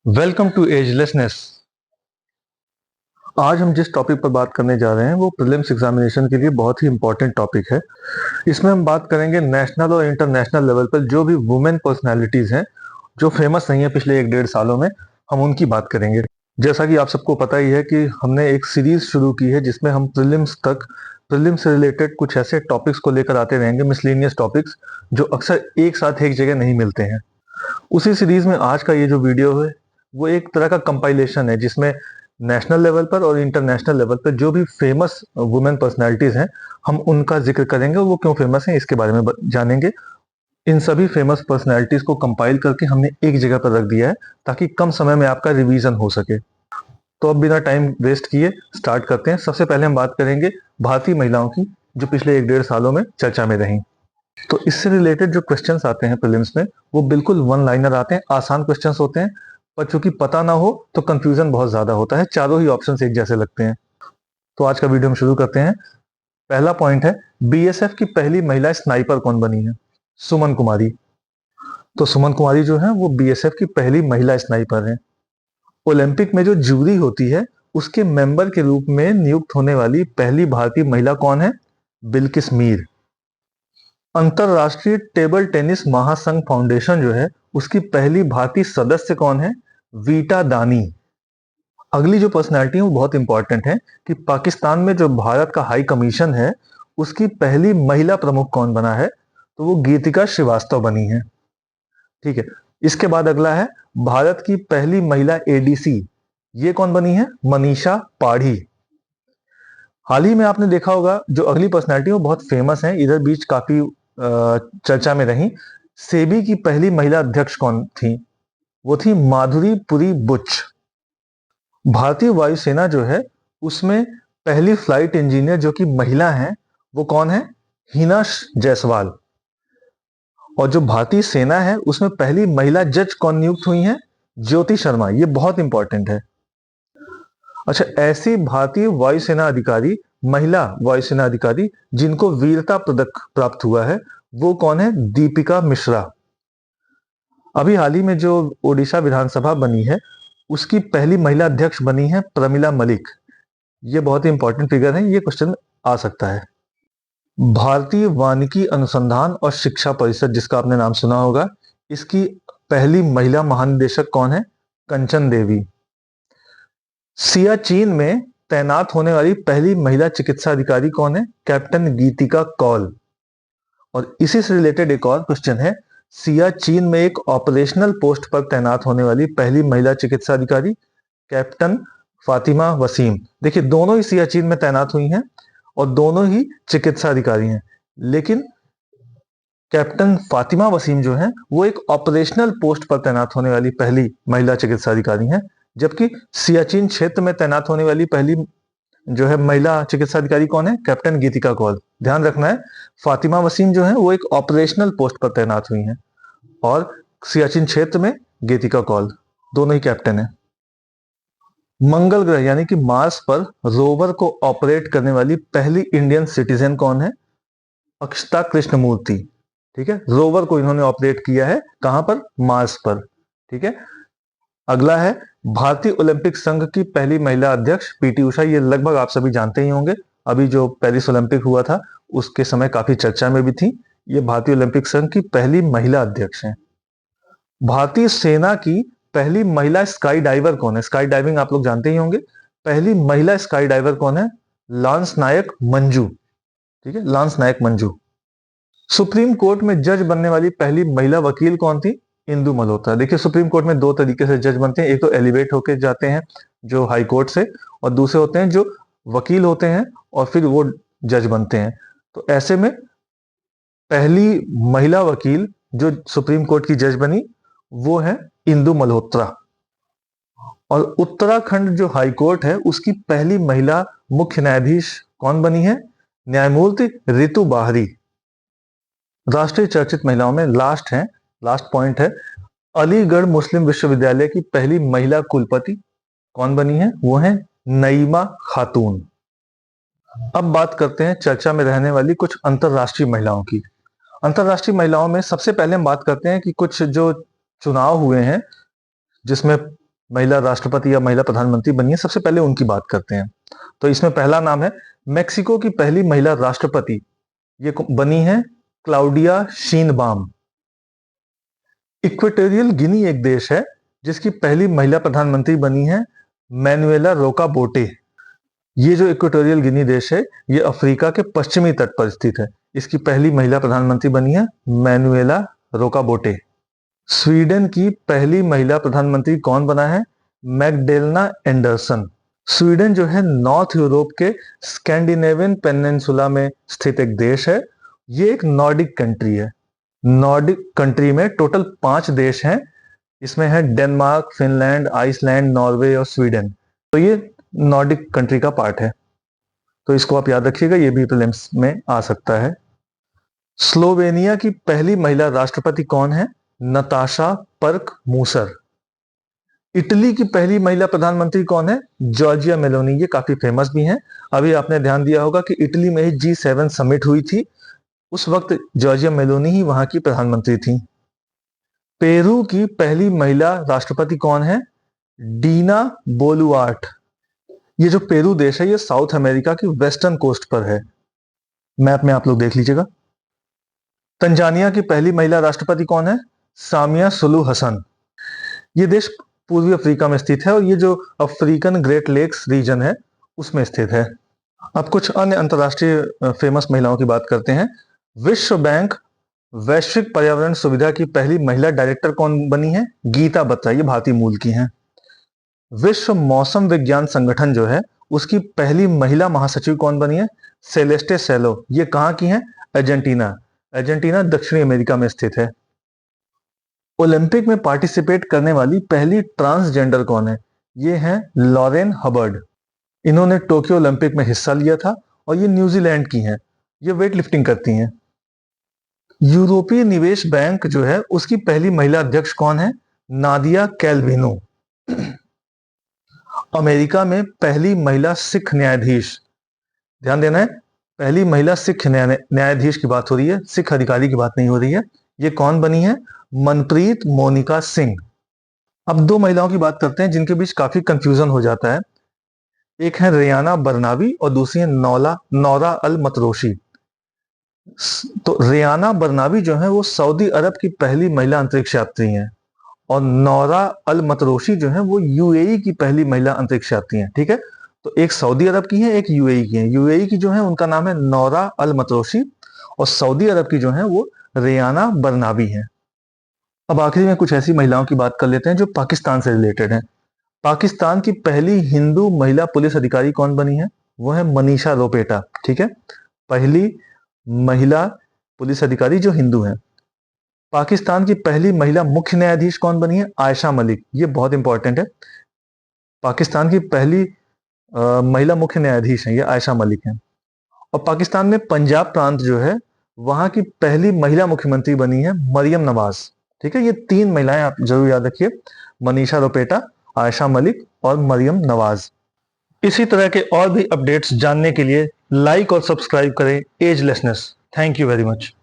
Welcome to एजलेसनेस। आज हम जिस टॉपिक पर बात करने जा रहे हैं वो प्रीलिम्स एग्जामिनेशन के लिए बहुत ही इंपॉर्टेंट टॉपिक है। इसमें हम बात करेंगे नेशनल और इंटरनेशनल लेवल पर जो भी वुमेन पर्सनालिटीज हैं जो फेमस नहीं है पिछले 1-1.5 सालों में, हम उनकी बात करेंगे। जैसा कि आप सबको पता ही है कि हमने एक सीरीज शुरू की है जिसमें हम प्रीलिम्स से रिलेटेड कुछ ऐसे टॉपिक्स को लेकर आते रहेंगे, मिसलेनियस टॉपिक्स जो अक्सर एक साथ एक जगह नहीं मिलते हैं। उसी सीरीज में आज का ये जो वीडियो है वो एक तरह का कंपाइलेशन है जिसमें नेशनल लेवल पर और इंटरनेशनल लेवल पर जो भी फेमस वुमेन पर्सनालिटीज हैं हम उनका जिक्र करेंगे और वो क्यों फेमस हैं इसके बारे में जानेंगे। इन सभी फेमस पर्सनालिटीज को कंपाइल करके हमने एक जगह पर रख दिया है ताकि कम समय में आपका रिवीजन हो सके। तो अब बिना टाइम वेस्ट किए स्टार्ट करते हैं। सबसे पहले हम बात करेंगे भारतीय महिलाओं की जो पिछले 1-1.5 सालों में चर्चा में रहीं। तो इससे रिलेटेड जो क्वेश्चंस आते हैं प्रीलिम्स में वो बिल्कुल वन लाइनर आते हैं, आसान क्वेश्चंस होते हैं, पर चूंकि पता ना हो तो कंफ्यूजन बहुत ज्यादा होता है, चारों ही ऑप्शंस एक जैसे लगते हैं। तो आज का वीडियो हम शुरू करते हैं। पहला पॉइंट है, बीएसएफ की पहली महिला स्नाइपर कौन बनी है? सुमन कुमारी। तो सुमन कुमारी जो है वो बीएसएफ की पहली महिला स्नाइपर है। ओलंपिक में जो जूरी होती है उसके मेंबर के रूप में नियुक्त होने वाली पहली भारतीय महिला कौन है? बिल्किस मीर। अंतरराष्ट्रीय टेबल टेनिस महासंघ फाउंडेशन जो है उसकी पहली भारतीय सदस्य कौन है? वीटा दानी। अगली जो पर्सनैलिटी है वो बहुत इंपॉर्टेंट है कि पाकिस्तान में जो भारत का हाई कमीशन है उसकी पहली महिला प्रमुख कौन बना है? तो वो गीतिका श्रीवास्तव बनी है। ठीक है, इसके बाद अगला है भारत की पहली महिला एडीसी। ये कौन बनी है? मनीषा पाढ़ी। हाल ही में आपने देखा होगा जो अगली पर्सनैलिटी वो बहुत फेमस है, इधर बीच काफी चर्चा में रही। सेबी की पहली महिला अध्यक्ष कौन थी? वो थी माधुरी पुरी बुच। भारतीय वायुसेना जो है उसमें पहली फ्लाइट इंजीनियर जो कि महिला हैं वो कौन है? हिना जायसवाल। और जो भारतीय सेना है उसमें पहली महिला जज कौन नियुक्त हुई है? ज्योति शर्मा। ये बहुत इंपॉर्टेंट है। अच्छा, ऐसी भारतीय वायुसेना अधिकारी, महिला वायुसेना अधिकारी जिनको वीरता पदक प्राप्त हुआ है वो कौन है? दीपिका मिश्रा। अभी हाल ही में जो ओडिशा विधानसभा बनी है उसकी पहली महिला अध्यक्ष बनी है प्रमिला मलिक। ये बहुत ही इंपॉर्टेंट फिगर है, ये क्वेश्चन आ सकता है। भारतीय वानिकी अनुसंधान और शिक्षा परिषद जिसका आपने नाम सुना होगा, इसकी पहली महिला महानिदेशक कौन है? कंचन देवी। सियाचिन में तैनात होने वाली पहली महिला चिकित्सा अधिकारी कौन है? कैप्टन गीतिका कौल। और इसी से रिलेटेड एक और क्वेश्चन है, सियाचिन में एक ऑपरेशनल पोस्ट पर तैनात होने वाली पहली महिला चिकित्सा अधिकारी? कैप्टन फातिमा वसीम। देखिए दोनों ही सियाचिन में तैनात हुई हैं और दोनों ही चिकित्सा अधिकारी हैं, लेकिन कैप्टन फातिमा वसीम जो है वो एक ऑपरेशनल पोस्ट पर तैनात होने वाली पहली महिला चिकित्सा अधिकारी हैं, जबकि सियाचिन क्षेत्र में तैनात होने वाली पहली जो है महिला चिकित्सा अधिकारी कौन है? कैप्टन गीतिका कौल। ध्यान रखना है, फातिमा वसीम जो है वो एक ऑपरेशनल पोस्ट पर तैनात हुई हैं और सियाचिन क्षेत्र में गीतिका कौल, दोनों ही कैप्टन है। मंगल ग्रह यानी कि मार्स पर रोवर को ऑपरेट करने वाली पहली इंडियन सिटीजन कौन है? अक्षता कृष्णमूर्ति। ठीक है, रोवर को इन्होंने ऑपरेट किया है कहां पर? मार्स पर। ठीक है, अगला है भारतीय ओलंपिक संघ की पहली महिला अध्यक्ष पीटी उषा। ये लगभग आप सभी जानते ही होंगे, अभी जो पेरिस ओलंपिक हुआ था उसके समय काफी चर्चा में भी थी। ये भारतीय ओलंपिक संघ की पहली महिला अध्यक्ष हैं। भारतीय सेना की पहली महिला स्काई डाइवर कौन है? स्काई डाइविंग आप लोग जानते ही होंगे। पहली महिला स्काई डाइवर कौन है? लांस नायक मंजू। ठीक है, लांस नायक मंजू। सुप्रीम कोर्ट में जज बनने वाली पहली महिला वकील कौन थी? इंदु मल्होत्रा। देखिए सुप्रीम कोर्ट में दो तरीके से जज बनते हैं, एक तो एलिवेट होकर जाते हैं जो हाई कोर्ट से, और दूसरे होते हैं जो वकील होते हैं और फिर वो जज बनते हैं। तो ऐसे में पहली महिला वकील जो सुप्रीम कोर्ट की जज बनी वो है इंदु मल्होत्रा। और उत्तराखंड जो हाई कोर्ट है उसकी पहली महिला मुख्य न्यायाधीश कौन बनी है? न्यायमूर्ति रितु बाहरी। राष्ट्रीय चर्चित महिलाओं में लास्ट पॉइंट है, अलीगढ़ मुस्लिम विश्वविद्यालय की पहली महिला कुलपति कौन बनी है? वो है नईमा खातून। अब बात करते हैं चर्चा में रहने वाली कुछ अंतरराष्ट्रीय महिलाओं की। अंतरराष्ट्रीय महिलाओं में सबसे पहले हम बात करते हैं कि कुछ जो चुनाव हुए हैं जिसमें महिला राष्ट्रपति या महिला प्रधानमंत्री बनी है, सबसे पहले उनकी बात करते हैं। तो इसमें पहला नाम है मेक्सिको की पहली महिला राष्ट्रपति, ये बनी है क्लाउडिया शीनबाम। इक्वेटोरियल गिनी एक देश है जिसकी पहली महिला प्रधानमंत्री बनी है मैनुएला रोका बोटे। ये जो इक्वेटोरियल गिनी देश है ये अफ्रीका के पश्चिमी तट पर स्थित है। इसकी पहली महिला प्रधानमंत्री बनी है मैनुएला रोका बोटे। स्वीडन की पहली महिला प्रधानमंत्री कौन बना है? Magdalena Andersson. स्वीडन जो है नॉर्थ यूरोप के स्कैंडिनेवियन पेनिनसुला में स्थित एक देश है। ये एक नॉर्डिक कंट्री है। नॉर्डिक कंट्री में टोटल 5 देश हैं। इसमें है डेनमार्क, फिनलैंड, आइसलैंड, नॉर्वे और स्वीडन। तो ये नॉर्डिक कंट्री का पार्ट है। तो इसको आप याद रखिएगा, ये भी प्रीलिम्स में आ सकता है। स्लोवेनिया की पहली महिला राष्ट्रपति कौन है? नताशा पर्क मूसर। इटली की पहली महिला प्रधानमंत्री कौन है? Giorgia Meloni. ये काफी फेमस भी हैं। अभी आपने ध्यान दिया होगा कि इटली में ही G7 समिट हुई थी, उस वक्त जॉर्जिया मेलोनी ही वहां की प्रधानमंत्री थी। पेरू की पहली महिला राष्ट्रपति कौन है? डीना बोलुआर्ट। ये जो पेरू देश है ये साउथ अमेरिका की वेस्टर्न कोस्ट पर है। मैप में आप लोग देख लीजिएगा। तंजानिया की पहली महिला राष्ट्रपति कौन है? सामिया सुलू हसन। ये देश पूर्वी अफ्रीका में स्थित है और ये जो अफ्रीकन ग्रेट लेक्स रीजन है उसमें स्थित है। अब कुछ अन्य अंतर्राष्ट्रीय फेमस महिलाओं की बात करते हैं। विश्व बैंक वैश्विक पर्यावरण सुविधा की पहली महिला डायरेक्टर कौन बनी है? गीता बत्रा। ये भारतीय मूल की हैं। विश्व मौसम विज्ञान संगठन जो है उसकी पहली महिला महासचिव कौन बनी है? सेलेस्टे सेलो। ये कहाँ की हैं? अर्जेंटीना। अर्जेंटीना दक्षिणी अमेरिका में स्थित है। ओलंपिक में पार्टिसिपेट करने वाली पहली ट्रांसजेंडर कौन है? ये हैं लॉरेन हबर्ड। इन्होंने टोक्यो ओलंपिक में हिस्सा लिया था और ये न्यूजीलैंड की हैं। ये वेट लिफ्टिंग करती हैं। यूरोपीय निवेश बैंक जो है उसकी पहली महिला अध्यक्ष कौन है? नादिया कैलविनो। अमेरिका में पहली महिला सिख न्यायाधीश, ध्यान देना है, पहली महिला सिख न्यायाधीश की बात हो रही है, सिख अधिकारी की बात नहीं हो रही है। ये कौन बनी है? मनप्रीत मोनिका सिंह। अब 2 महिलाओं की बात करते हैं जिनके बीच काफी कंफ्यूजन हो जाता है। एक है रेयाना बरनावी और दूसरी है नौरा अल मतरोशी। तो रेयाना बरनावी जो है वो सऊदी अरब की पहली महिला अंतरिक्ष यात्री हैं और नौरा अल मतरोशी जो है वो यूएई की पहली महिला अंतरिक्ष यात्री हैं। ठीक है, तो एक सऊदी अरब की है, एक यूएई की है। यूएई की जो है उनका नाम है नौरा अल मतरोशी और सऊदी अरब की जो है वो रेयाना बरनावी है। अब आखिरी में कुछ ऐसी महिलाओं की बात कर लेते हैं जो पाकिस्तान से रिलेटेड हैं। पाकिस्तान की पहली हिंदू महिला पुलिस अधिकारी कौन बनी है? वो है मनीषा रोपेटा। ठीक है, पहली महिला पुलिस अधिकारी जो हिंदू हैं। पाकिस्तान की पहली महिला मुख्य न्यायाधीश कौन बनी है? आयशा मलिक। ये बहुत इंपॉर्टेंट है। पाकिस्तान की पहली महिला मुख्य न्यायाधीश है ये आयशा मलिक हैं। और पाकिस्तान में पंजाब प्रांत जो है वहां की पहली महिला मुख्यमंत्री बनी है मरियम नवाज। ठीक है, ये 3 महिलाएं आप जरूर याद रखिए, मनीषा रोपेटा, आयशा मलिक और मरियम नवाज। इसी तरह के और भी अपडेट्स जानने के लिए लाइक और सब्सक्राइब करें agelessness. Thank you very much.